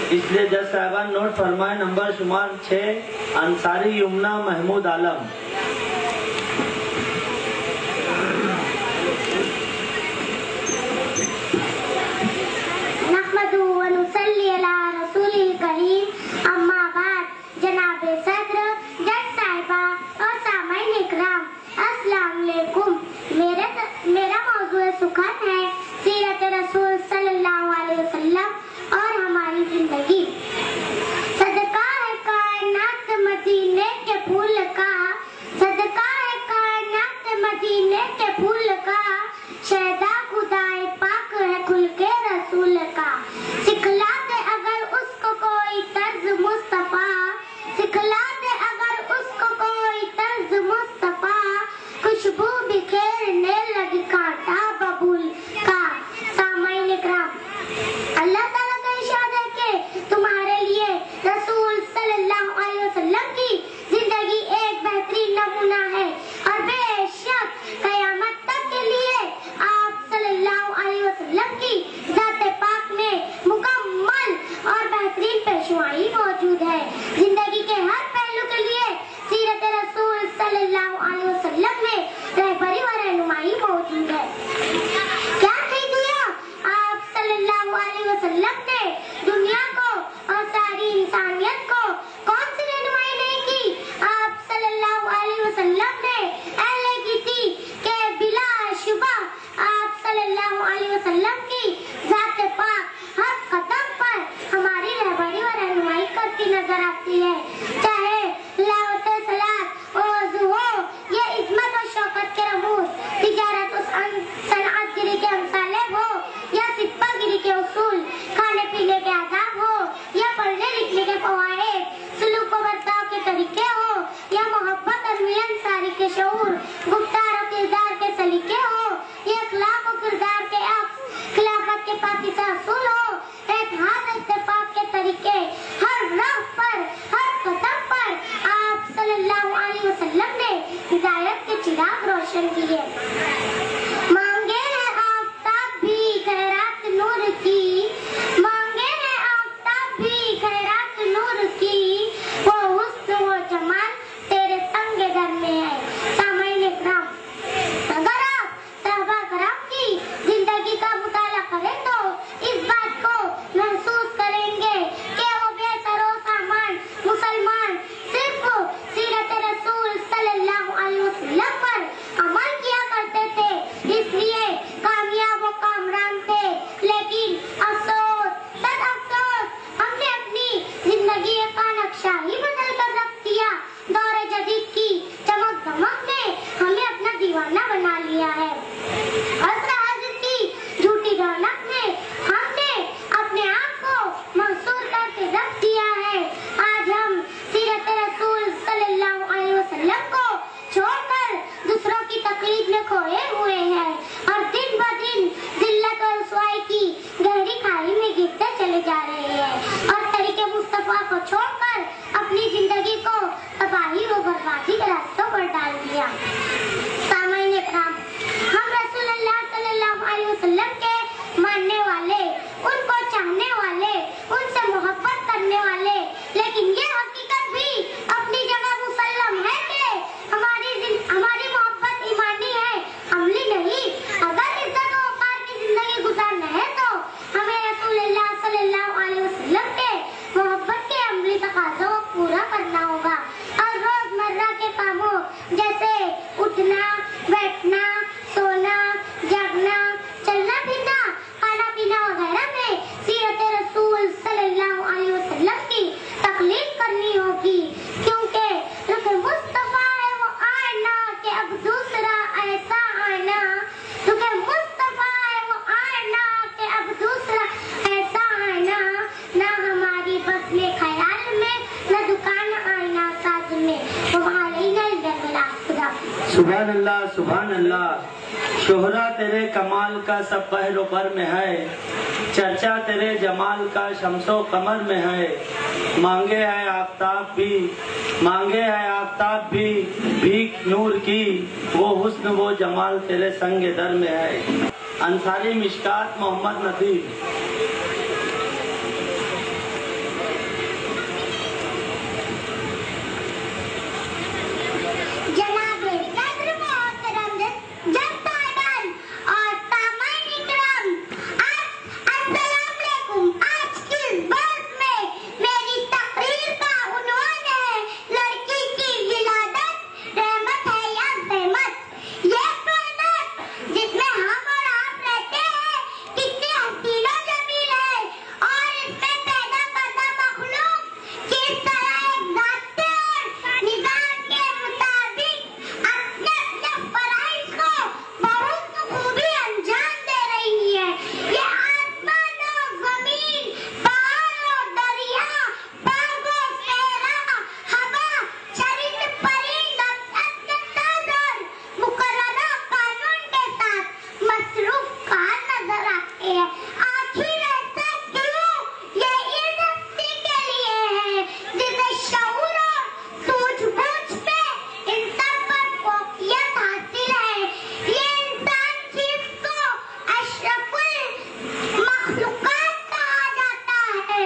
اس لیے جج صاحبان نوٹ فرمائے نمبر شمار 6 انصاری یمنا محمود عالم. نحمدہ و نصلی علی رسول الکریم. اما بعد جناب صدر، جج صاحبہ اور سامعین اکرام، السلام علیکم. میرا موضوع سخن ہے سیرت رسول صلی اللہ علیہ وسلم اور ہماری زندگی. صدقہ ہے کائنات مدینے کے پھول کا، صدقہ ہے کائنات مدینے کے پھول کا، شہدا خدائے پاک ہے کھل کے رسول کا. سکھلا دے اگر اس کو کوئی طرز مصطفیٰ، سکھلا دے اگر اس کو کوئی طرز مصطفیٰ، خوشبو بکھیرنے لگی کانٹا ببول کا. سامعین اکرام، اللہ تعالیٰ کا ارشاد ہے کہ تمہارے لیے رسول صلی اللہ علیہ وسلم کی زندگی ایک بہترین نمونہ ہے، اور بے شک قیامت تک کے لیے آپ صلی اللہ علیہ وسلم کی ذات پاک میں مکمل اور بہترین پیشوائی موجود ہے. زندگی کے ہر پہلو کے لیے سیرت رسول صلی اللہ علیہ وسلم میں رہبری و رہنمائی موجود ہے. کیا نہیں دیا آپ صلی اللہ علیہ وسلم نے دنیا کو اور ساری انسانیت کو؟ کون سی رہنمائی نہیں کی آپ صلی اللہ علیہ وسلم نے اہل کی تھی کہ بلا شبہ آپ صلی اللہ علیہ وسلم کی ذات پاک ہر قدم پر ہماری رہبری و رہنمائی کرتی نظر آتی ہے. چاہے لاوت صلاح وضو ہو، یہ عظمت و شوکت کے رموز، تجارت و صنعت گری کے امثالے ہو، یا سپہ گری کے اصول، کھانے پینے کے آداب ہو، یا پڑھنے لکھنے کے فوائد، سلوک و برتاؤ کے طریقے ہو، یا محبت اور ملن ساری کے شعور، گفتار و کردار کے سلیقے ہو، یا اخلاق و کردار کے عکس، خلافت کے پاکیزہ اصول ہو، اتحاد اتفاق کے طریقے، ہر راہ پر ہر قدم پر آپ صلی اللہ علیہ وسلم نے ہدایت کے چراغ روشن کیے. مانگے ہیں آفتاب بھی خیرات نور کی، مانگے ہیں آفتاب بھی خیرات نور کی، وہ حسن و جمال تیرے تنگ در میں ہے. سامعین اکرام، اگر آپ صحابہ کرام کی زندگی کا مطالعہ کریں تو اس بات کو محسوس کریں گے کہ وہ بے سر و سامان مسلمان صرف سیرت رسول صلی اللہ علیہ وسلم پر عمل کیا کرتے تھے، اس لیے کامیاب و کامران تھے. لیکن افسوس تد افسوس، ہم نے اپنی زندگی کا نقشہ ہی بدل کر رکھ دیا. دور جدید کی چمک دمک نے ہمیں اپنا دیوانہ بنا لیا ہے. عصر حاضر کی جھوٹی رونق نے ہم نے اپنے آپ کو محصور کر کے رکھ دیا ہے. آج ہم سیرت رسول صلی اللہ علیہ وسلم کو چھوڑ کر دوسروں کی تقلید میں کھوئے ہوئے ہیں، اور دن بدن ذلت و رسوائی کی گہری کھائی میں گرتے چلے جا رہے ہیں، اور طریق مصطفیٰ کو چھوڑ کر اپنی زندگی کو تباہی و بربادی کے راستوں پر ڈال دیا. سامعین اکرام، ہم رسول اللہ صلی اللہ علیہ وسلم کے ماننے والے، ان کو چاہنے والے، ان سے محبت کرنے والے، لیکن یہ حقیقت بھی اپنی جگہ مسلم ہے کہ ہماری محبت ایمانی ہے، عملی نہیں. اگر عزت و وقار کی زندگی گزارنا ہے تو ہمیں رسول اللہ صلی اللہ علیہ وسلم کے محبت کے عملی تقاضوں کو پورا کرنا ہوگا، اور روزمرہ کے کاموں جیسے اٹھنا، بیٹھنا، سونا، جاگنا، چلنا پھرنا، کھانا پینا وغیرہ میں سیرت رسول صلی اللہ علیہ وسلم کی تقلید کرنی ہوگی، کیونکہ رخ مصطفیٰ ہے وہ آئینہ کہ اب دوسرا ایسا آئینہ، رخ مصطفیٰ ہے وہ آئینہ کہ اب دوسرا ایسا آئینہ، نہ ہماری بس میں خیال میں، نہ دکان آئینہ ساز میں. سبحان اللہ سبحان اللہ. شہرا تیرے کمال کا سب پہر و پر میں ہے، چرچا تیرے جمال کا شمس و قمر میں ہے. مانگے ہے آفتاب بھی، مانگے ہے آفتاب بھی بھیک نور کی، وہ حسن وہ جمال تیرے سنگ در میں ہے. انصاری مشکات محمد نصیر.